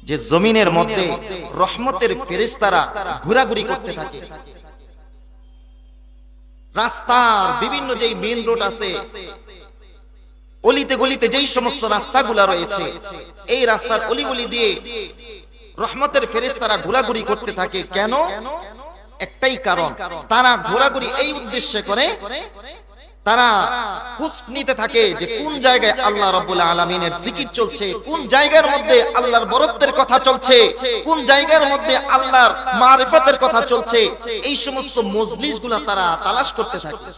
যে জমিনের মধ্যে রহমতের ফেরেশতারা ঘোরাঘুরি করতে থাকে। রাস্তার বিভিন্ন যেই মেইন রোড আছে, অলিতে গলিতে যেই সমস্ত রাস্তাগুলা রয়েছে, এই রাস্তার অলিগলি দিয়ে রহমতের ফেরেশতারা ঘোরাঘুরি করতে থাকে। কেন? একটাই কারণ, তারা ঘোরাঘুরি এই উদ্দেশ্যে করে, তারা খোঁজ নিতে থাকে যে কোন জায়গায় আল্লাহ রাব্বুল আলামিনের জিকির চলছে, কোন জায়গার মধ্যে আল্লাহর বরত্বের কথা চলছে, কোন জায়গার মধ্যে আল্লাহর মারিফতের কথা চলছে। এই সমস্ত মজলিসগুলা তারা তালাশ করতে থাকে।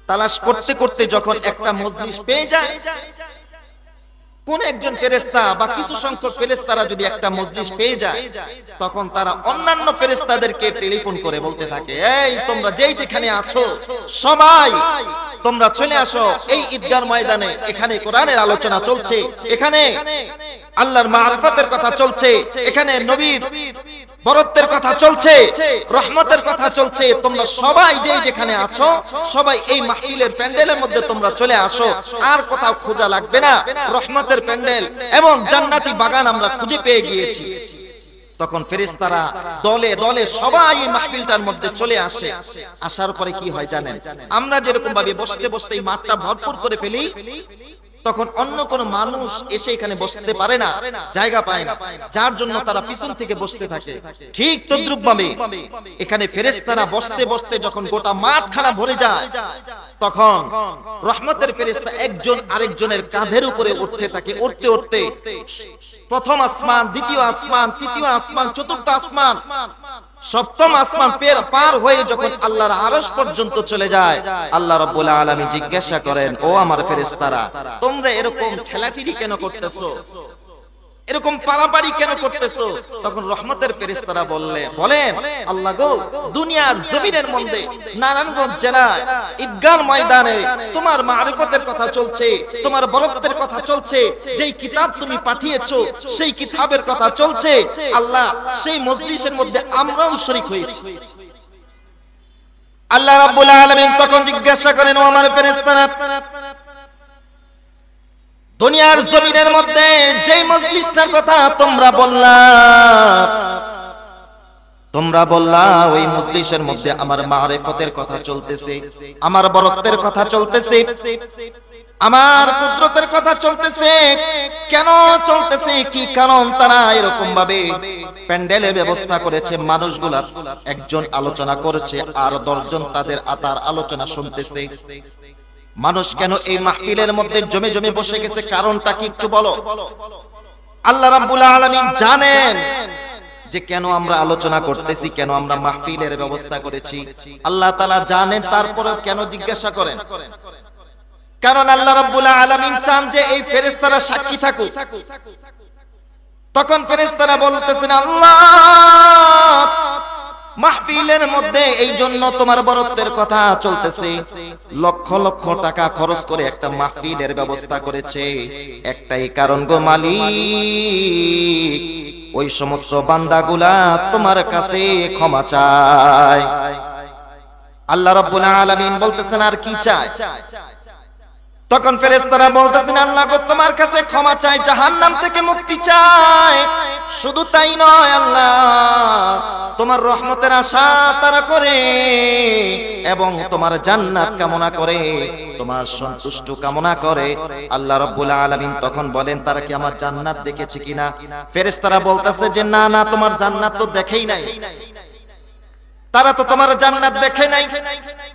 তালাশ করতে করতে যখন একটা মজলিস পেয়ে যায়, কোন একজন ফেরেশতা বা কিছু সংখ্যক ফেরেশতারা যদি একটা মজলিস পেয়ে যায়, তখন তারা অন্যান্য ফেরেশতাদেরকে টেলিফোন করে বলতে থাকে, এই তোমরা যেই যেখানে আছো সবাই তোমরা চলে আসো এই ঈদগাহ ময়দানে, এখানে কোরআনের আলোচনা চলছে, এখানে আল্লাহর মারিফতের কথা চলছে, এখানে নবীর বরত্বের কথা চলছে, রহমতের কথা চলছে। তোমরা সবাই যেই যেখানে আছো সবাই এই মাহফিলের প্যান্ডেলের মধ্যে তোমরা চলে আসো, আর কোথাও খোঁজা লাগবে না। রহমতের প্যান্ডেল এবং জান্নাতি বাগান আমরা খুঁজে পেয়ে গিয়েছি। তখন ফেরেশতারা দলে দলে সবাই এই মাহফিলটার মধ্যে চলে আসে। আসার পরে কি হয় জানেন? আমরা যেরকম ভাবে বসতে বসতে এই মাঠটা ভরপুর করে ফেলি, তখন অন্য কোন মানুষ এসে এখানে বসতে পারে না, জায়গা পায় না, যার জন্য তারা পিছন থেকে বসতে থাকে। ঠিক তদ্রূপভাবে এখানে ফেরেশতারা বসতে বসতে যখন গোটা মাঠখানা ভরে যায়, তখন রহমতের ফেরেশতা একজন আরেকজনের কাঁধের উপরে উঠতে থাকে। উঠতে উঠতে প্রথম আসমান, দ্বিতীয় আসমান, তৃতীয় আসমান, চতুর্থ আসমান, সপ্তম আসমান পার হয়ে যখন আল্লাহর আরশ পর্যন্ত চলে যায়, আল্লাহ রাব্বুল আলামিন জিজ্ঞাসা করেন, ও আমার ফেরেশতারা, তোমরা এরকম ঠেলাঠেলি কেন করতেছো, এরকম পারাপারি কেন করতেছো? তখন রহমতের ফেরেশতারা বলেন, আল্লাহ গো, দুনিয়ার জমিনের মধ্যে নারায়ণগঞ্জ জেলায় ঈদগাহ ময়দানে তোমার মারিফতের কথা চলছে, তোমার বরত্বের কথা চলছে, যেই কিতাব তুমি পাঠিয়েছো সেই কিতাবের কথা চলছে। আল্লাহ, সেই মজলিসের মধ্যে আমরাও শরীক হয়েছি। আল্লাহ রাব্বুল আলামিন তখন জিজ্ঞাসা করেন, ও আমার ফেরেশতারা, দুনিয়ার জমিনের মধ্যে যেই মজলিসটার কথা তোমরা বললা ওই মজলিসের মধ্যে আমার মারিফতের কথা চলতেছে, আমার বরত্বের কথা চলতেছে, আমার কুদরতের কথা চলতেছে। কেন চলতেছে? কি কারণ তারা এরকম ভাবে প্যান্ডেলে ব্যবস্থা করেছে? মানুষগুলা একজন আলোচনা করেছে আর 10 জন তাদের আলোচনা শুনতেছে। মানুষ কেন এই মাহফিলের মধ্যে জমে জমে বসে গেছে? কারণটা কি একটু বলো। আল্লাহ রাব্বুল আলামিন জানেন যে কেন আমরা আলোচনা করতেছি, কেন আমরা মাহফিলের ব্যবস্থা করেছি। আল্লাহ তাআলা জানেন, তারপরেও কেন জিজ্ঞাসা করেন? কারণ আল্লাহ রাব্বুল আলামিন চান যে এই ফেরেশতারা সাক্ষী থাকুক। তখন ফেরেশতারা বলতেছেন, আল্লাহ, মাহফিলের মধ্যে এই জন্য তোমার বরত্বের কথা চলতেছে, লক্ষ লক্ষ টাকা খরচ করে একটা মাহফিলের ব্যবস্থা করেছে, একটাই কারণ গো মালিক, ওই সমস্ত বান্দাগুলা তোমার কাছে ক্ষমা চায়। আল্লাহ রাব্বুল আলামিন বলতেছেন, আর কি চায়? তখন ফেরেশতারা বলতেছেন, আল্লাহ গো, তোমার কাছে ক্ষমা চাই, জাহান্নাম থেকে মুক্তি চাই। শুধু তাই নয় আল্লাহ, তোমার রহমতের আশা তারা করে এবং তোমার জান্নাত কামনা করে, তোমার সন্তুষ্ট কামনা করে। আল্লাহ রাব্বুল আলামিন তখন বলেন, তারা কি আমার জান্নাত দেখেছে কিনা? ফেরেশতারা বলতেছে যে না না, তোমার জান্নাত তো দেখেই নাই, তারা তো তোমার জান্নাত দেখে নাই,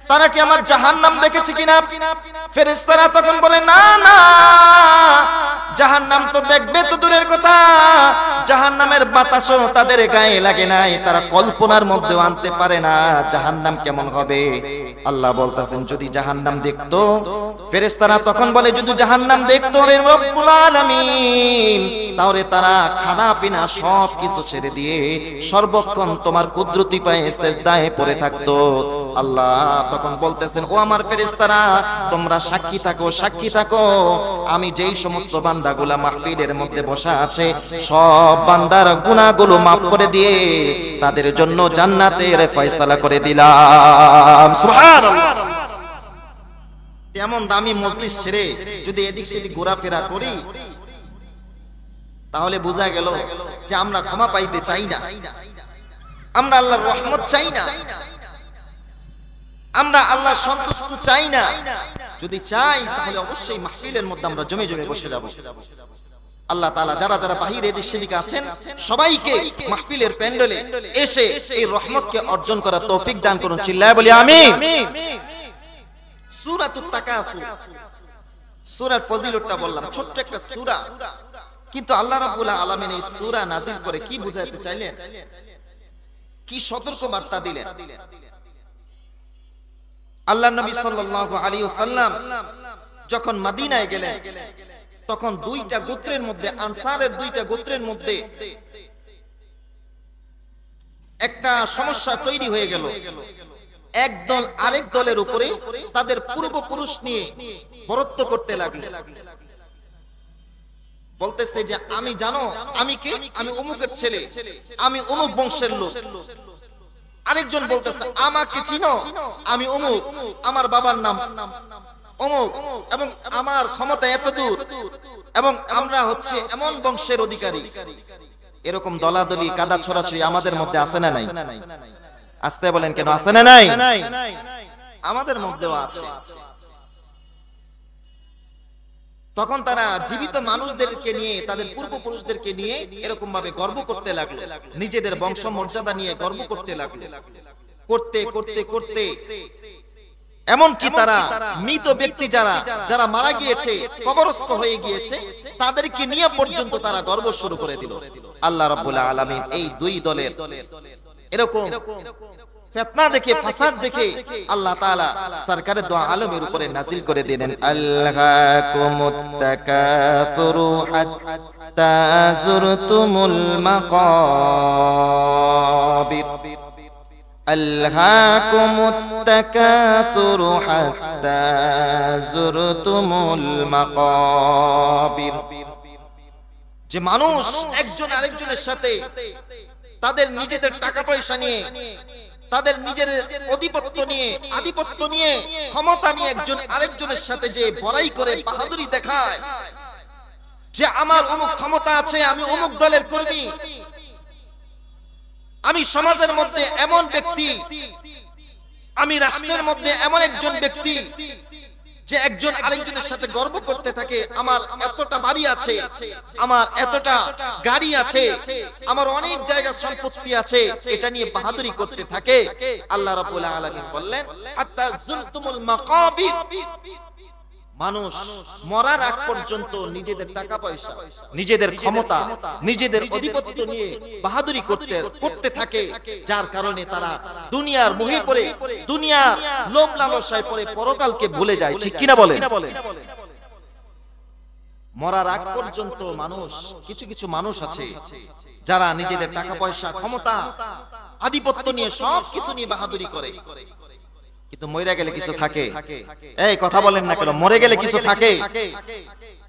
তারা কি আমার জাহান্নাম দেখেছে কিনা? ফেরেশতারা তখন বলে, না না, জাহান্নাম তো দেখবে তো দূরের কথা, জাহান্নামের বাতাসও তাদের গায়ে লাগে নাই, তারা কল্পনার মধ্যেও আনতে পারে না জাহান্নাম কেমন হবে। আল্লাহ বলতেছেন, যদি জাহান্নাম দেখতো, ফেরেশতারা তখন বলে, যদি জাহান্নাম দেখতো রে রব্বুল আলামিন, তাহলে তারা খানা পিনা সব কিছু ছেড়ে দিয়ে সর্বক্ষণ তোমার কুদরতি পায়ে সিজদায় পড়ে থাকতো। আল্লাহ তখন বলতেছেন, ও আমার ফেরেশতারা, তোমরা সাক্ষী থাকো, সাক্ষী থাকো, আমি যেই সমস্ত বান্দাগুলা মাহফিলের মধ্যে বসা আছে সব বান্দার গুনাহগুলো maaf করে দিয়ে তাদের জন্য জান্নাতের ফয়সালা করে দিলাম। সুবহানাল্লাহ। এমন দামি মজলিস ছেড়ে যদি এদিক সেদিক ঘোরাফেরা করি, তাহলে বোঝা গেল যে আমরা ক্ষমা পাইতে চাই না, আমরা আল্লাহর রহমত চাই না, আমরা আল্লাহর সন্তুষ্ট চাই না। যদি চাই তাহলে অবশ্যই মাহফিলের মধ্যে আমরা জমে জমে বসে যাব। আল্লাহ তাআলা যারা যারা বাহিরে এদিক সেদিকে আছেন সবাইকে মাহফিলের প্যান্ডেলে এসে এই রহমতকে অর্জন করার তৌফিক দান করুন। চিল্লায় বলি আমিন। সূরাতুত তাকাসুর, সূরার ফজিলতটা বললাম, ছোট্ট একটা সূরা, কিন্তু আল্লাহ রাব্বুল আলামিন এই সূরা নাযিল করে কি বুঝাইতে চাইলেন, কি সতর্ক বার্তা দিলেন। আল্লাহর নবী সাল্লাল্লাহু আলাইহি ওয়াসাল্লাম যখন মদিনায় গেলেন তখন দুইটা গোত্রের মধ্যে, আনসারের দুইটা গোত্রের মধ্যে একটা সমস্যা তৈরি হয়ে গেল। এক দল আরেক দলের উপরে তাদের পূর্বপুরুষ নিয়ে বরত্ব করতে লাগলো। বলতেছে যে আমি জানো আমি কে, আমি অমুকের ছেলে, আমি অমুক বংশের লোক। আরেকজন বলতেছে আমাকে চিনো, আমি অমুক, আমার বাবার নাম অমুক, এবং আমার ক্ষমতা এত দূর, এবং আমরা হচ্ছে এমন বংশের অধিকারী। এরকম দলাদলি কাদা ছড়াছড়ি আমাদের মধ্যে আছে না নাই? আসতে বলেন কেন আছে না নাই? আমাদের মধ্যেও আছে। তখন তারা জীবিত মানুষদেরকে নিয়ে, তাদের পূর্বপুরুষদেরকে নিয়ে এরকম ভাবে গর্ব করতে লাগলো, নিজেদের বংশ মর্যাদা নিয়ে গর্ব করতে লাগলো। করতে করতে করতে এমনকি তারা মৃত ব্যক্তি যারা যারা মারা গিয়েছে, কবরস্থ হয়ে গিয়েছে, তাদেরকে নিয়ে পর্যন্ত তারা গর্ব শুরু করে দিল। আল্লাহ রাব্বুল আলামিন এই দুই দলের এরকম ফিতনা দেখে, ফাসাদ দেখে আল্লাহ তাআলা সরকারে দু আলমের উপরে নাজিল করে দিলেন, আল্লাকুমুত তাকাসুরু হাত্তা যুরতুমুল মাকাবির, আল্লাকুমুত তাকাসুরু হাত্তা যুরতুমুল মাকাবির। যে মানুষ একজন আরেকজনের সাথে তাদের নিজেদের টাকা পয়সা নিয়ে, তাদের নিজের আধিপত্য নিয়ে, ক্ষমতা নিয়ে একজন আরেকজনের সাথে যে বড়াই করে, বাহাদুরি দেখায় যে আমার অমুক ক্ষমতা আছে, আমি অমুক দলের কর্মী, আমি সমাজের মধ্যে এমন ব্যক্তি, আমি রাষ্ট্রের মধ্যে এমন একজন ব্যক্তি, যে একজন আরেকজনের সাথে গর্ব করতে থাকে, আমার এতটা বাড়ি আছে, আমার এতটা গাড়ি আছে, আমার অনেক জায়গা সম্পত্তি আছে, এটা নিয়ে বাহাদুরি করতে থাকে। আল্লাহ রাব্বুল আলামিন বললেন হাত্তা যুরতুমুল মাকাবির, মানুষ মরার আগ পর্যন্ত নিজেদের টাকা পয়সা, নিজেদের ক্ষমতা, নিজেদের আধিপত্য নিয়ে বাহাদুরি করতে থাকে, যার কারণে তারা দুনিয়ার মোহে পড়ে, দুনিয়ার লোভ লালসায় পড়ে পরকালকে ভুলে যায়। ঠিক কিনা বলেন? মরার আগ পর্যন্ত মানুষ, কিছু কিছু মানুষ আছে যারা নিজেদের টাকা পয়সা, ক্ষমতা, আধিপত্য নিয়ে সবকিছু নিয়ে বাহাদুরি করে, কিন্তু মরে গেলে কিছু থাকে। এই কথা বলেন না কেন? মরে গেলে কিছু থাকে।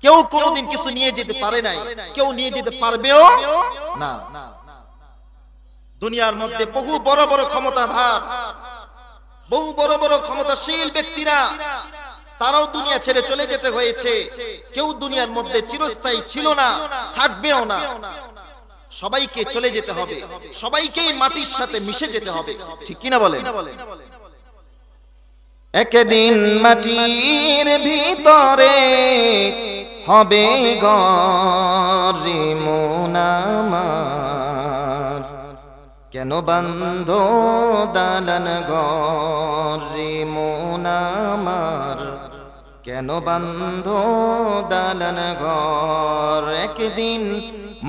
কেউ কোনোদিন কিছু নিয়ে যেতে পারে নাই, কেউ নিয়ে যেতে পারবেও না। দুনিয়ার মধ্যে বহু বড় বড় ক্ষমতাধর, বহু বড় বড় ক্ষমতাশীল ব্যক্তিরা, তারাও দুনিয়া ছেড়ে চলে যেতে হয়েছে। কেউ দুনিয়ার মধ্যে চিরস্থায়ী ছিল না, থাকবেও না। সবাইকে চলে যেতে হবে, সবাইকেই মাটির সাথে মিশে যেতে হবে। ঠিক কিনা বলেন? একদিন মাটির ভিতরে হবে ঘরে মন আমার, কেন বান্ধ দালান ঘরে মন আমার, কেন বান্ধ দালান ঘর। একদিন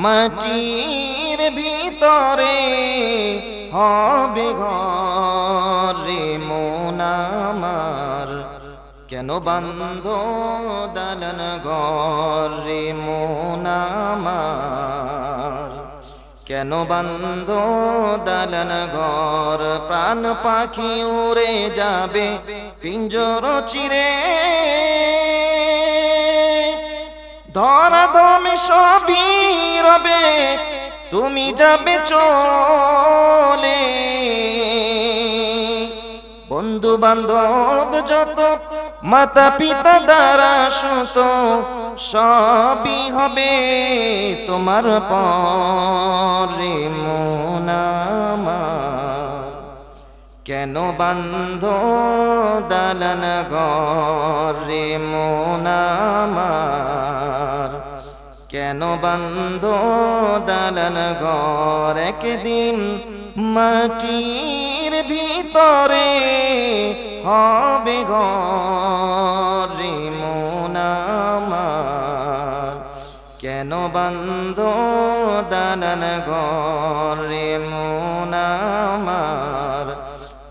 মাটির ভিতরে হবে ঘরে মন আমার, কেন বান্ধ দালান ঘরে মন আমার, কেন বান্ধ দালান ঘর। প্রাণ পাখি উড়ে যাবে পিঞ্জর চিরে, ধরা দমে সবই রবে, তুমি যাবে চলে। বন্ধু বান্ধব যত, মাতা পিতা দ্বারা সুত, সবই হবে তোমার পরে মন আমার। কেন বান্ধ দালান ঘর রে মন আমার, কেন বান্ধ দালান ঘর, একদিন মাটির ভিতরে হবে ঘর রে মন আমার। কেন বান্ধ দালান ঘর রে মন আমার,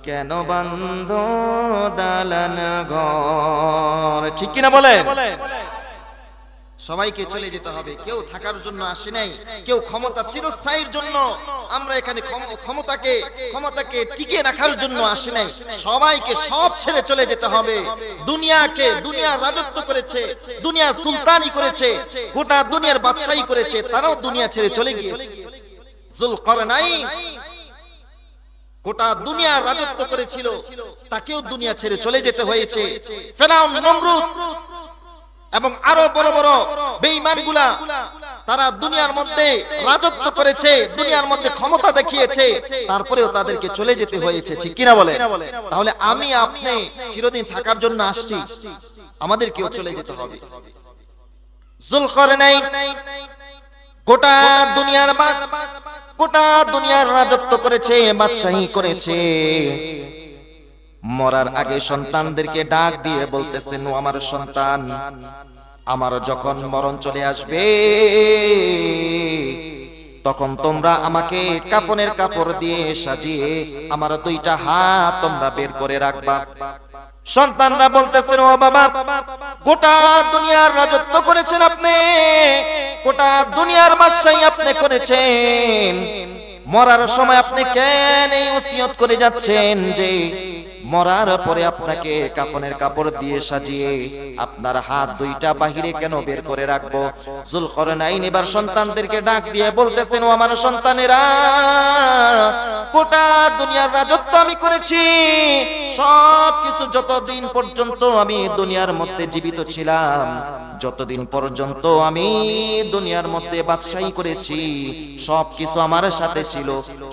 কেন বান্ধ দালান ঘর। ঠিক কিনা বলে? সবাইকে চলে যেতে হবে, কেউ থাকার জন্য আসে নাই, কেউ ক্ষমতা চিরস্থায়ীর জন্য, আমরা এখানে ক্ষমতাকে টিকে রাখার জন্য আসে নাই। সবাইকে সব ছেড়ে চলে যেতে হবে। দুনিয়ার রাজত্ব করেছে, দুনিয়া সুলতানি করেছে, গোটা দুনিয়ার বাদশাহী করেছে, তারাও দুনিয়া ছেড়ে চলে গিয়েছে। যুলকারনাইন গোটা দুনিয়ার রাজত্ব করেছিল, তাকেও দুনিয়া ছেড়ে চলে যেতে হয়েছে। ফিরআউন, নমরুদ এবং আরো বড় বড় বেঈমানগুলা, তারা দুনিয়ার মধ্যে রাজত্ব করেছে, দুনিয়ার মধ্যে ক্ষমতা দেখিয়েছে, তারপরেও তাদেরকে চলে যেতে হয়েছে। ঠিক কিনা বলে? তাহলে আমি আপনি চিরদিন থাকার জন্য আসছি, আমাদেরকেও চলে যেতে হবে। যুলকারনাইন গোটা দুনিয়ার রাজত্ব করেছে, বাদশাহী করেছে। মরার আগে সন্তানদেরকে ডাক দিয়ে বলতেছেন, ও আমার সন্তান, আমার যখন মরণ চলে আসবে তখন তোমরা আমাকে কাফনের কাপড় দিয়ে সাজিয়ে আমার দুইটা হাত তোমরা বের করে রাখবা। সন্তানরা বলতেছেন, ও বাবা, গোটা দুনিয়ার রাজত্ব করেছেন আপনি, গোটা দুনিয়ার বাদশাহী আপনি করেছেন, মরার সময় আপনি কেন এই ওসিয়ত করে যাচ্ছেন যে মরার পরে আপনাকে কাফনের কাপড় দিয়ে সাজিয়ে আপনার হাত দুইটা বাহিরে কেন বের করে রাখবো? যুলকারনাইন এবার সন্তানদেরকে ডাক দিয়ে বলতেছেন, ও আমার সন্তানেরা, গোটা দুনিয়ার রাজত্ব আমি করেছি, সব কিছু যতদিন পর্যন্ত আমি দুনিয়ার মধ্যে জীবিত ছিলাম, যতদিন পর্যন্ত আমি দুনিয়ার মধ্যে বাদশাহী করেছি, সব কিছু আমার সাথে ছিল,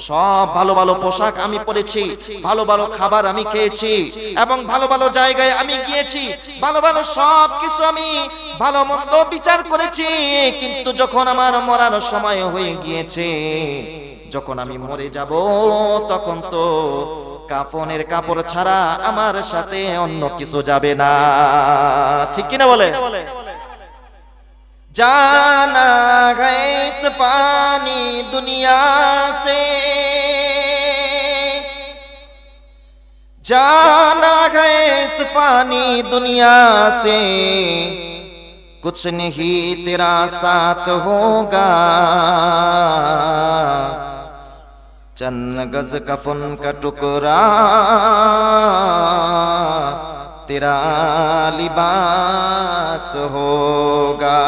সব ভালো ভালো পোশাক আমি পরেছি, ভালো ভালো খাবার আমি খেয়েছি, এবং ভালো ভালো জায়গায় আমি গিয়েছি, ভালো ভালো সব কিছু আমি ভালো মন্দ বিচার করেছি। কিন্তু যখন আমার মরার সময় হয়ে গিয়েছে, যখন আমি মরে যাব, তখন তো কাফনের কাপড় ছাড়া আমার সাথে অন্য কিছু যাবে না। ঠিক কিনা বলে? जाना है इस फानी दुनिया से, जाना है इस फानी दुनिया से, कुछ नहीं तेरा साथ होगा, चंद गज कफन का टुकड़ा तेरा लिबास होगा,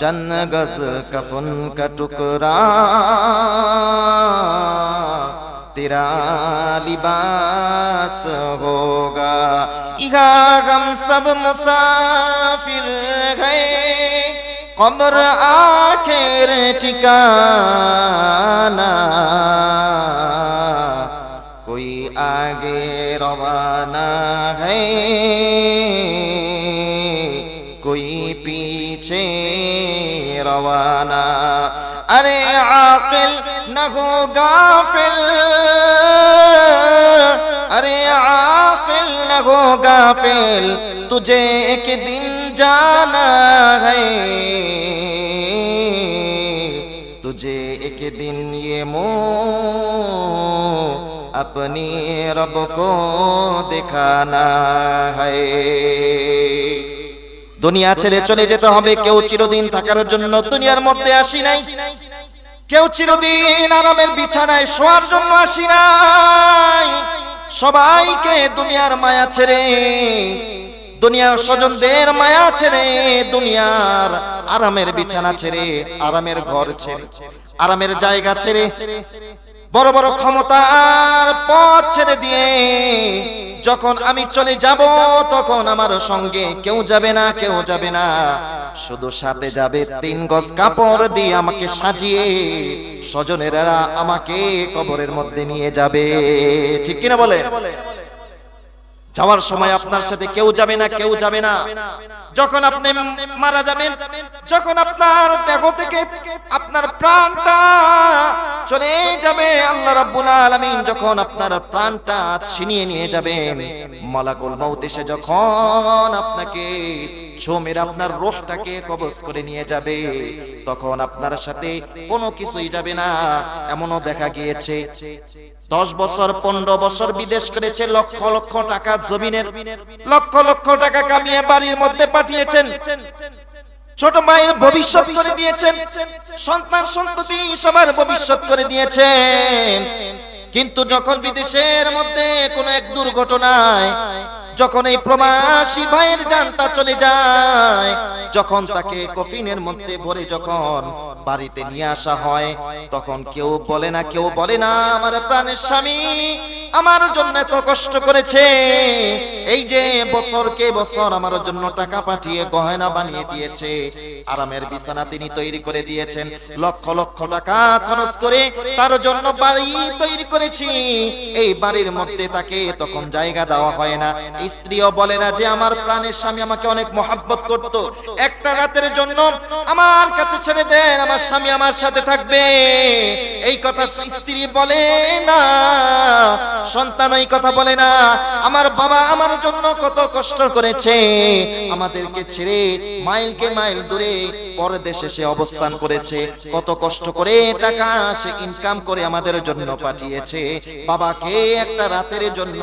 चंद गज कफन का टुकड़ा तेरा लिबास होगा। यहाँ हम सब मुसाफिर गए, कब्र आखिर ठिकाना, कोई आगे रवाना है, कोई पीछे रवाना। अरे आकिल न हो गाफिल, अरे आकिल न हो गाफिल, तुझे एक दिन जाना है, तुझे एक दिन ये मुँह अपनी रब को दिखाना है। দুনিয়া ছেড়ে চলে যেতে হবে। কেউ চিরদিন থাকার জন্য দুনিয়ার মধ্যে আসি নাই, কেউ চিরদিন আরামের বিছানায় শোয়ার জন্য আসি নাই। সবাইকে দুনিয়ার মায়া ছেড়ে, দুনিয়ার স্বজনদের মায়া ছেড়ে, দুনিয়ার আরামের বিছানা ছেড়ে, আরামের ঘর ছেড়ে, আরামের জায়গা ছেড়ে, বড় বড় ক্ষমতার পথ ছেড়ে দিয়ে যখন আমি চলে যাব তখন আমার সঙ্গে কেউ যাবে না, কেউ যাবে না, শুধু সাথে যাবে 3 গজ কাপড় দিয়ে আমাকে সাজিয়ে স্বজনেরা আমাকে কবরের মধ্যে নিয়ে যাবে। ঠিক কিনা বলে? যাওয়ার সময় আপনার সাথে কেউ যাবে না, কেউ যাবে না। যখন আপনি মারা যাবেন, যখন আপনার দেহ থেকে আপনার প্রাণটা চলে যাবে, আল্লাহ রাব্বুল আলামিন যখন আপনার প্রাণটা ছিনিয়ে নিয়ে যাবেন, মালাকুল মউত এসে যখন আপনাকে ছো মেরে আপনার রূহটাকে কবজ করে নিয়ে যাবে, তখন আপনার সাথে কোনো কিছুই যাবে না। এমনও দেখা গিয়েছে 10 বছর 15 বছর বিদেশ করেছে, লক্ষ লক্ষ টাকা জমিনের লক্ষ লক্ষ টাকা কামিয়ে বাড়ির মধ্যে পাঠিয়েছেন, ছোট মায়ের ভবিষ্যৎ করে দিয়েছেন, সন্তান সন্ততি সবার ভবিষ্যৎ করে দিয়েছেন। কিন্তু যখন বিদেশের মধ্যে কোনো এক দুর্ঘটনায় যখন এই প্রবাসী ভাইয়ের জানটা চলে যায়, যখন তাকে কফিনের মধ্যে ভরে যখন বাড়িতে নিয়ে আসা হয়, তখন কেউ বলে না, কেউ বলে না আমার প্রাণের স্বামী আমার জন্য এত কষ্ট করেছে, এই যে বছরকে বছর আমার জন্য টাকা পাঠিয়ে গয়না বানিয়ে দিয়েছে, আরামের বিছানা তিনি তৈরি করে দিয়েছেন, লক্ষ লক্ষ টাকা খরচ করে তার জন্য বাড়ি তৈরি করেছি, এই বাড়ির মধ্যে তাকে তখন জায়গা দেওয়া হয় না। স্ত্রীও বলে না যে আমার প্রাণের স্বামী আমাকে অনেক মহব্বত করত, একটা রাতের জন্য আমার কাছে ছেড়ে দেন, আমার স্বামী আমার সাথে থাকবে, এই কথা স্ত্রী বলে না, সন্তান এই কথা বলে না। আমার বাবা আমার জন্য কত কষ্ট করেছে, আমাদেরকে ছেড়ে মাইলকে মাইল দূরে পরদেশে সে অবস্থান করেছে, কত কষ্ট করে টাকা সে ইনকাম করে আমাদের জন্য পাঠিয়েছে, বাবাকে একটা রাতের জন্য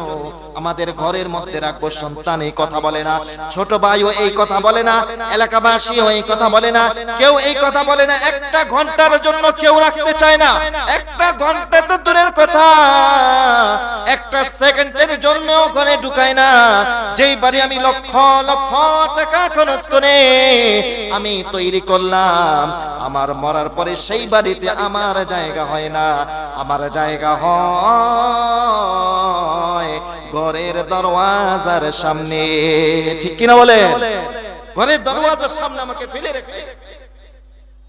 আমাদের ঘরের মধ্যে রাখবো, সন্তান এই কথা বলে না, ছোট ভাইও এই কথা বলে না, এলাকাবাসীও এই কথা বলে না, কেউ এই কথা বলে না, একটা ঘন্টার জন্য কেউ রাখতে চায় না, একটা ঘন্টা তো দূরের কথা, একটা সেকেন্ডের জন্য ঘরে ঢুকায় না। যেই বাড়ি আমি লক্ষ লক্ষ টাকা খরচ করে আমি তৈরি করলাম, আমার মরার পরে সেই বাড়িতে আমার জায়গা হয় না, আমার জায়গা হয় ঘরের দরওয়াজার সামনে। ঠিক কিনা বলে? ঘরের দরওয়াজার সামনে আমাকে ফেলে রেখে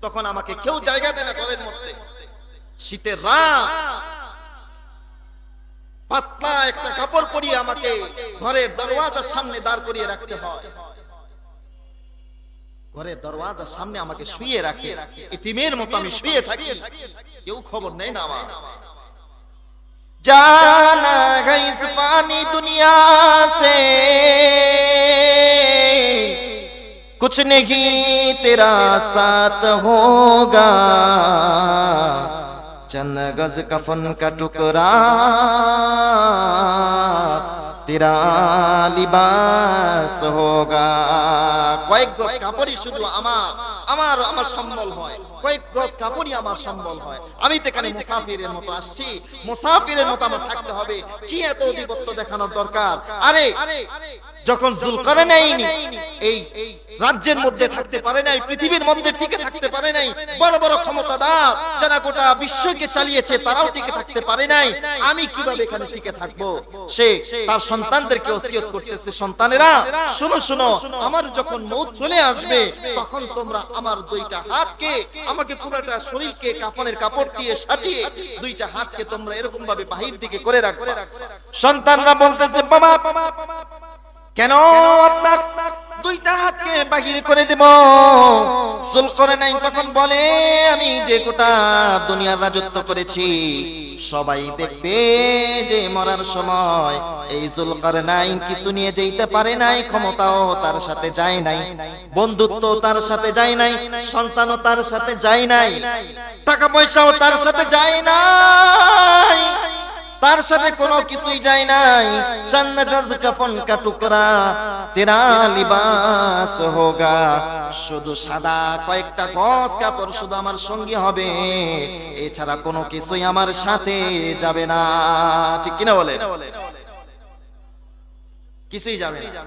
তখন আমাকে কেউ জায়গা দেয় না ঘরের মধ্যে। শীতের রাত, পাতলা একটা কাপড় পরিয়ে আমাকে ঘরের দরওয়াজার সামনে দাঁড় করিয়ে রাখতে হয়, ঘরের দরওয়াজার সামনে আমাকে শুয়ে রাখে, এতিমের মতো আমি শুয়ে থাকি, কেউ খবর নেই না আমার। जाना है इस फानी दुनिया से, कुछ नहीं तेरा साथ होगा, चंद गज कफन का टुकड़ा तेरा लिबास होगा। কয়েক গজ কাপড়ই শুধু আমার সম্বল হয়, কয়েক গজ কাপড়ই আমার সম্বল হয়। আমি তো এখানে মুসাফিরের মতো আসছি, মুসাফিরের মতো আমার থাকতে হবে, কি এত অধিপত্য দেখানোর দরকার? আরে যখন জুলকারনাইন এই রাজ্যের মধ্যে থাকতে পারে নাই, পৃথিবীর মধ্যে টিকে থাকতে পারে নাই, বড় বড় ক্ষমতাদার যারা গোটা বিশ্বকে চালিয়েছে তারাও টিকে থাকতে পারে নাই, আমি কিভাবে এখানে টিকে থাকবো? সে তার সন্তানদেরকে ওসিয়ত করতেছে, সন্তানেরা শোনো শোনো, আমার যখন মউত চলে আসবে তখন তোমরা আমার দুইটা হাতকে, আমাকে পুরোটা শরীরকে কাফনের কাপড় দিয়ে সাজিয়ে দুইটা হাতকে তোমরা এরকম ভাবে বাহির দিকে করে রাখবে। সন্তানরা বলতেছে বাবা কেন আপনার দুইটা হাতকে বাহির করে দেব? জুলকারনাইন তখন বলে আমি যে গোটা দুনিয়ার রাজত্ব করেছি সবাই দেখবে যে মরার সময় এই জুলকারনাইন কিছু নিয়ে যেতে পারে নাই, ক্ষমতাও তার সাথে যায় নাই, বন্ধুত্ব তার সাথে যায় নাই, সন্তানও তার সাথে যায় নাই, টাকা পয়সাও তার সাথে যায় নাই, তার সাথে কোনো কিছুই যায় নাই। চন্দ গজ কফন কা টুকরা তেরা লিবাস হোগা, শুধু সাদা কয়েকটা গজ কাপড় শুধু আমার সঙ্গী হবে, এছাড়া কোনো কিছুই আমার সাথে যাবে না। ঠিক কিনা বলে? কিছুই যাবে না।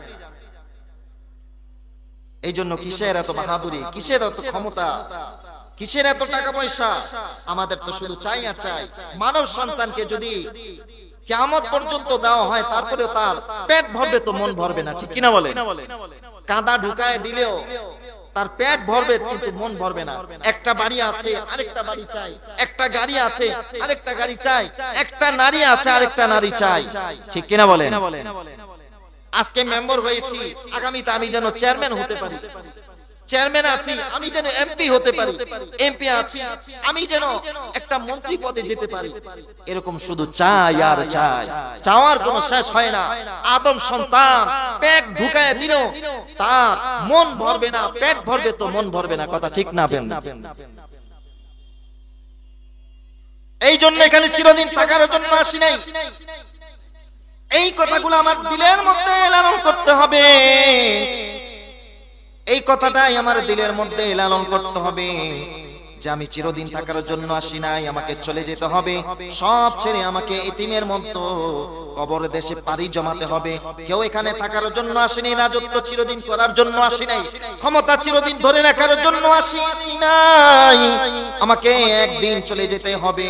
এই জন্য কিসের এত বাহাদুরি, কিসের এত ক্ষমতা, কিসের এত টাকা পয়সা? আমাদের তো শুধু চাই আর চাই মানব সন্তানকে যদি কিয়ামত পর্যন্ত দেওয়া হয়, তারপরেও তার পেট ভরবে তো মন ভরবে না, ঠিক কিনা বলেন? কাঁদা ঢুকায় দিলেও তার পেট ভরবে কিন্তু মন ভরবে না। একটা বাড়ি আছে আরেকটা বাড়ি চাই, একটা গাড়ি আছে আরেকটা গাড়ি চাই, একটা নারী আছে আরেকটা নারী চাই, ঠিক কিনা বলেন? আজকে মেম্বার হয়েছি, আগামীতে আমি যেন চেয়ারম্যান হতে পারি, চেয়ারম্যান আছি আমি যেন এমপি হতে পারি, এমপি আছি আমি যেন একটা মন্ত্রী পদে যেতে পারি। এরকম শুধু চাই আর চাই, চাওয়ার কোনো শেষ হয় না। আদম সন্তান পেট ঢুকায় দিল, তার মন ভরবে না, পেট ভরবে তো মন ভরবে না, কথা ঠিক না? এই জন্য এখানে চিরদিন থাকার জন্য আসি নাই। এই কথাগুলো আমার দিলের মধ্যে লালন করতে হবে, এই কথাটাই আমার দিলের মধ্যে লালন করতে হবে যে আমি চিরদিন থাকার জন্য আসি নাই, আমাকে চলে যেতে হবে। সব ছেড়ে আমাকে এতিমের মতো কবর দেশে পাড়ি জমাতে হবে। কেউ এখানে থাকার জন্য আসেনি, রাজত্ব চিরদিন করার জন্য আসি নাই, ক্ষমতা চিরদিন ধরে রাখার জন্য আসি নাই, আমাকে একদিন চলে যেতে হবে।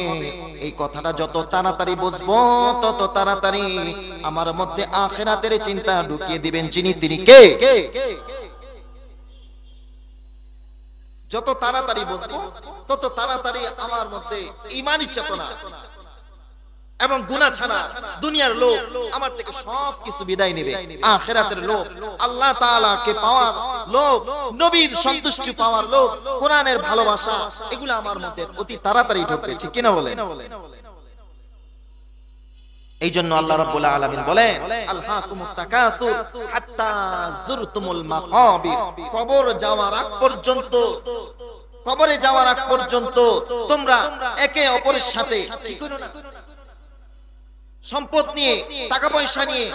এই কথাটা যত তাড়াতাড়ি বুঝবো তত তাড়াতাড়ি আমার মধ্যে আখিরাতের চিন্তা ঢুকিয়ে দিবেন যিনি, তিনি কে? যত তাড়াতাড়ি বুঝবো তত তাড়াতাড়ি আমার মধ্যে ঈমানি চেতনা এবং গুনাহ ছাড়া দুনিয়ার লোভ আমার থেকে সব কিছু বিদায় নেবে। আখিরাতের লোভ, আল্লাহ তাআলাকে পাওয়ার লোভ, নবীর সন্তুষ্টি পাওয়ার লোভ, কোরআনের ভালোবাসা, এগুলো আমার মধ্যে অতি তাড়াতাড়ি ঢুকবে, ঠিক কিনা বলেন? এই জন্য আল্লাহ রাব্বুল আলামিন বলেন আলহাকুমুত তাকাসুর হাত্তা যুরতুমুল মাকাবির, কবর যাওয়ার আগ পর্যন্ত, কবরে যাওয়ার আগ পর্যন্ত তোমরা একে অপরের সাথে কি করো না? সম্পদ নিয়ে, টাকা পয়সা নিয়ে,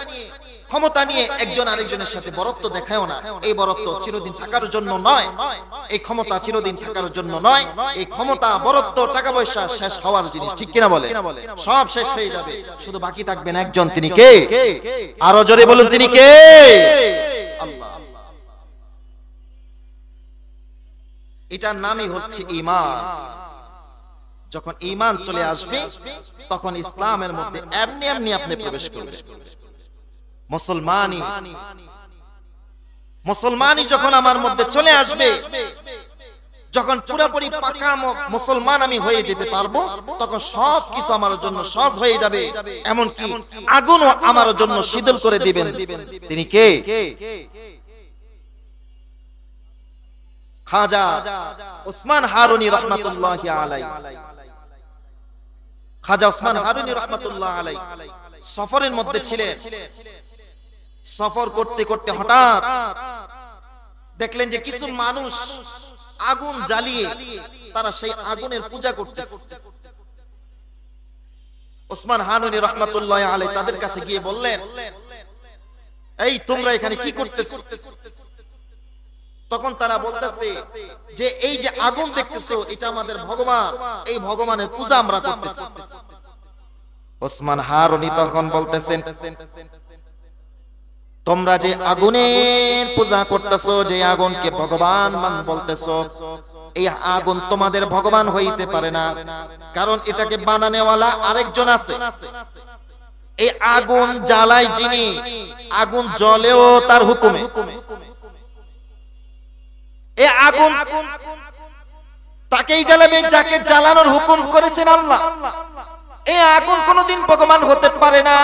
ক্ষমতা নিয়ে একজন আরেকজনের সাথে বরত্ব দেখায়ও না। এই বরত্ব চিরদিন থাকার জন্য নয়, এই ক্ষমতা চিরদিন থাকার জন্য নয়। এই ক্ষমতা, বরত্ব, টাকা পয়সা শেষ হওয়ার জিনিস, ঠিক কিনা বলে? সব শেষ হয়ে যাবে, শুধু বাকি থাকবেন একজন, তিনি কে? আরো জোরে বলুন, তিনি কে? আল্লাহ। এটার নামই হচ্ছে ঈমান। যখন ঈমান চলে আসবে তখন ইসলামের মধ্যে এমনি এমনি আপনি প্রবেশ করবেন। মুসলমানি যখন আমার মধ্যে চলে আসবে, যখন পুরোপুরি পাকা মুসলমান আমি হয়ে যেতে পারবো, তখন সব কিছু আমার জন্য সহজ হয়ে যাবে। এমনকি আগুনও আমার জন্য শীতল করে দিবেন। তিনি কে? খাজা ওসমান হারুনি রাহমাতুল্লাহি আলাইহি। খাজা ওসমান হারুনি রাহমাতুল্লাহ আলাইহি সফরের মধ্যে ছিলেন। সফর করতে করতে হঠাৎ দেখলেন যে কিছু মানুষ আগুন জ্বালিয়ে তারা সেই আগুনের পূজা করতেছে। ওসমান হারুনি রাহমাতুল্লাহ আলাইহি তাদের কাছে গিয়ে বললেন, এই তোমরা এখানে কি করতেছো? তখন তারা বলতেছে যে এই যে আগুন দেখতেছো এটা আমাদের ভগবান, এই ভগবানের পূজা আমরা করতেছি। ওসমান হারুনি তখন বলতেছেন, তোমরা যে আগুনের পূজা করতেছো, যে আগুনকে ভগবান বলতেছো, এই আগুন তোমাদের ভগবান হইতে পারে না, কারণ এটাকে বানানোওয়ালা আরেকজন আছে। এই আগুন জ্বালায় যিনি, আগুন জ্বলেও তার হুকুমে। এই আগুন তাকেই জ্বালাবে যাকে জ্বালানোর হুকুম করেছেন আল্লাহ। এই আগুন কোনোদিন ভগবান হতে পারে না,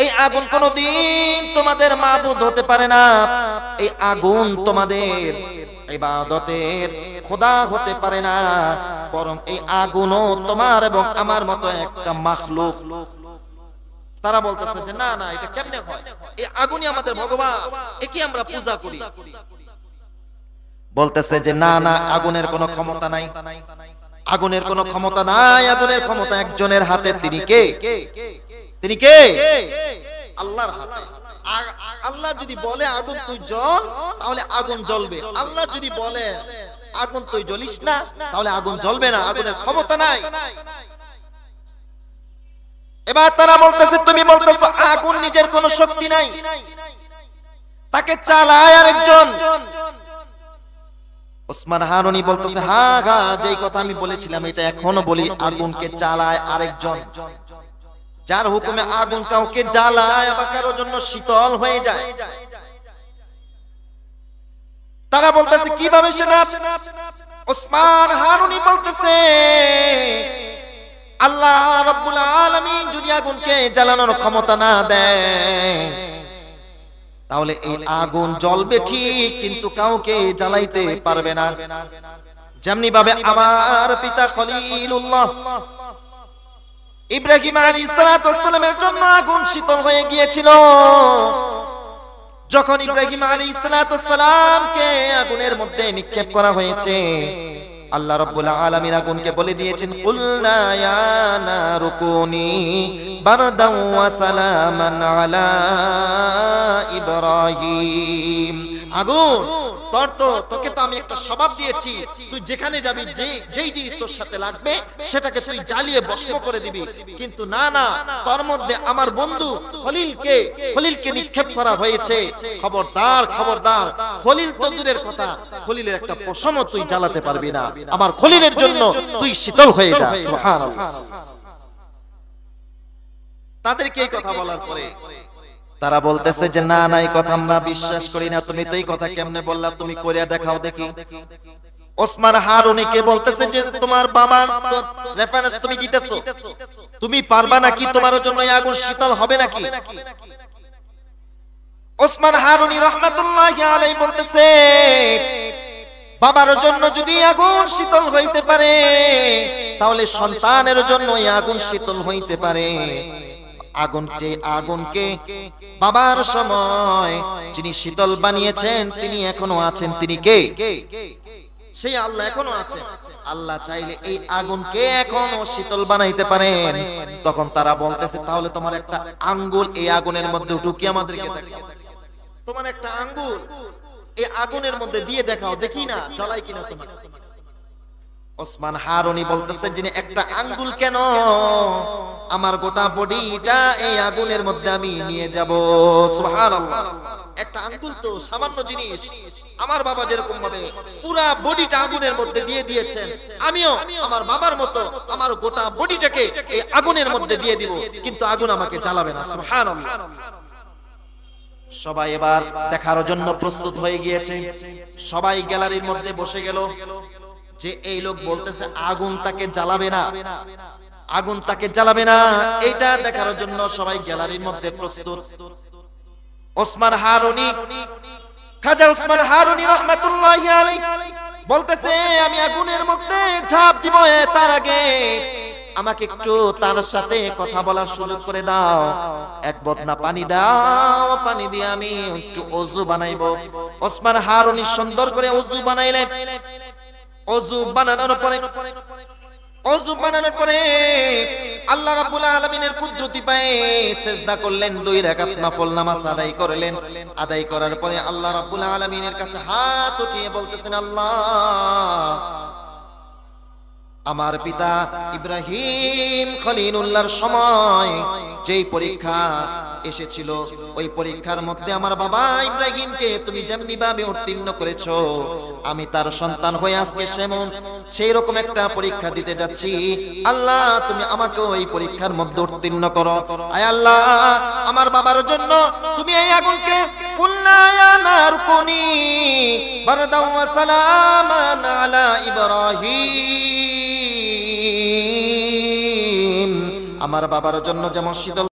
এই আগুন কোনোদিন তোমাদের মাবুদ হতে পারে না, এই আগুন তোমাদের ইবাদতের খোদা হতে পারে না, বরং এই আগুনও তোমার এবং আমার মতো একটা মাখলুক। তারা বলতেছে যে না না, এটা কেমনে হয়? এই আগুনই আমাদের ভগবান, একে আমরা পূজা করি। বলতেছে যে না না, আগুনের কোনো ক্ষমতা নাই, আগুনের কোনো ক্ষমতা নাই, আগুনের ক্ষমতা একজনের হাতে। তিনি কে? তিনি কে? আল্লাহর হাতে। আল্লাহ যদি বলে আগুন তুই জ্বল, তাহলে আগুন জ্বলবে। আল্লাহ যদি বলে আগুন তুই জ্বলিস না, তাহলে আগুন জ্বলবে না। আগুনের ক্ষমতা নাই। এবার তারা বলতেছে, তুমি বলতেছো আগুন নিজের কোনো শক্তি নাই, তাকে চালায় আরেকজন। ওসমান হারুনি বলতেছে, হ্যাঁ হ্যাঁ, যেই কথা আমি বলেছিলাম এটা এখনো বলি, আগুনকে চালায় আরেকজন। যার হুকুমে আগুন কাউকে জ্বালায় আবার কারোর জন্য শীতল হয়ে যায়। তারা বলতেছে কিভাবে সেটা? ওসমান হারুনি বলতেছে আল্লাহ রাব্বুল আলামিন যদি আগুনকে জ্বালানোর ক্ষমতা না দেয় তাহলে এই আগুন জ্বলবে ঠিক, কিন্তু কাউকে জ্বালাইতে পারবে না। যেমনি ভাবে আমার পিতা খলিলুল্লাহ ইব্রাহিম আলাইহিস সালাতু ওয়াস সালামের জন্য আগুন শীতল হয়ে গিয়েছিল। যখন ইব্রাহিম আলাইহিস সালাতু ওয়াস সালামকে আগুনের মধ্যে নিক্ষেপ করা হয়েছে, আল্লাহ রাব্বুল আলামিন আগুনকে বলে দিয়েছেন কুলনা ইয়া নারু কুনি বারদাও ওয়া সালামান আলা ইব্রাহিম। আগুন তোকে তো আমি একটা স্বভাব দিয়েছি, তুই যেখানে যাবি যেই জিনিস তোর সাথে লাগবে সেটাকে তুই জ্বালিয়ে ভস্ম করে দিবি, কিন্তু না তোর মধ্যে আমার বন্ধু খলিলকে নিক্ষেপ করা হয়েছে। খবরদার খলিল তো দূরের কথা, খলিলের একটা পশমও তুই জ্বালাতে পারবি না, আমার খলিলের জন্য তুই শীতল হয়ে যা। সুবহানাল্লাহ। তাদেরকে এই কথা বলার পরে তারা বলতেছে যে না এই কথা আমরা বিশ্বাস করি না, তুমি তো এই কথা কেমনে বললা, তুমি করিয়া দেখাও দেখি। ওসমান হারুনিকে বলতেছে যে তোমার বাবার রেফারেন্স তুমি দিতেছো, তুমি পারবা নাকি, তোমার জন্য এই আগুন শীতল হবে নাকি? ওসমান হারুনি রাহমাতুল্লাহি আলাইহি বলতেছে বাবার জন্য যদি আগুন শীতল হইতে পারে তাহলে সন্তানের জন্য এই আগুন শীতল হইতে পারে। আগুনকে বাবার সময় যিনি শীতল বানিয়েছেন তিনি এখনো আছেন। তিনি কে? সেই আল্লাহ এখনো আছেন। আল্লাহ চাইলে এই আগুনকে এখনো শীতল বানাইতে পারেন। তখন তারা বলতেছে তাহলে তোমার একটা আঙ্গুল এই আগুনের মধ্যে ঢুকিয়ে আমাদেরকে দেখাও, তোমার একটা আঙ্গুল এই আগুনের মধ্যে দিয়ে দেখাও দেখি না জ্বলাই কিনা তোমার। ওসমান হারুনি বলতেছে যিনি একটা আঙ্গুল কেন, আমার গোটা বডিটা এই আগুনের মধ্যে আমি নিয়ে যাব। সুবহানাল্লাহ। একটা আঙ্গুল তো সামান্য জিনিস, আমার বাবা যেরকম ভাবে পুরা বডিটা আগুনের মধ্যে দিয়ে দিয়েছেন, আমিও আমার বাবার মতো আমার গোটা বডিটাকে এই আগুনের মধ্যে দিয়ে দিব, কিন্তু আগুন আমাকে জ্বালাবে না। সুবহানাল্লাহ। সবাই এবার দেখার জন্য প্রস্তুত হয়ে গিয়েছে। সবাই গ্যালারির মধ্যে বসে গেল যে এই লোক বলতেছে আগুন তাকে জ্বালাবে না, আগুন তাকে জ্বালাবে না, এটা দেখার জন্য সবাই গ্যালারির মধ্যে প্রস্তুত। ওসমান হারুনি, খাজা ওসমান হারুনি রাহমাতুল্লাহি আলাইহি বলতেছে আমি আগুনের মধ্যে ঝাঁপ দিব, তার আগে আমাকে একটু তার সাথে কথা বলার সুযোগ করে দাও, এক বদনা পানি দাও, পানি দিয়ে আমি একটু ওযু বানাইবো। ওসমান হারুনি সুন্দর করে ওযু বানাইলেন। ওযু বানানোর পরে আল্লাহ রাব্বুল আলামিনের কুদরতি পায়ে সিজদা করলেন, 2 রাকাত নফল নামাজ আদায় করলেন। আদায় করার পরে আল্লাহ রাব্বুল আলামিনের কাছে হাত উঠিয়ে বলতেছেন আল্লাহ আমার পিতা ইব্রাহিম খলিলুল্লাহর সময় যেই পরীক্ষা এসেছিল ওই পরীক্ষার মধ্যে আমার বাবা ইব্রাহিমকে তুমি যেমনি ভাবে উত্তীর্ণ করেছো, আমি তার সন্তান হয়ে আজকে সেই রকম একটা পরীক্ষা দিতে যাচ্ছি। আল্লাহ তুমি আমাকে ওই পরীক্ষার মধ্যে উত্তীর্ণ করো। আয় আল্লাহ আমার বাবার জন্য তুমি এই আগুনকে কুলনা ইয়া নারু কুনি বারদাও ওয়া সালামান আলা ইব্রাহিম, আমার বাবার জন্য যেমন শীতল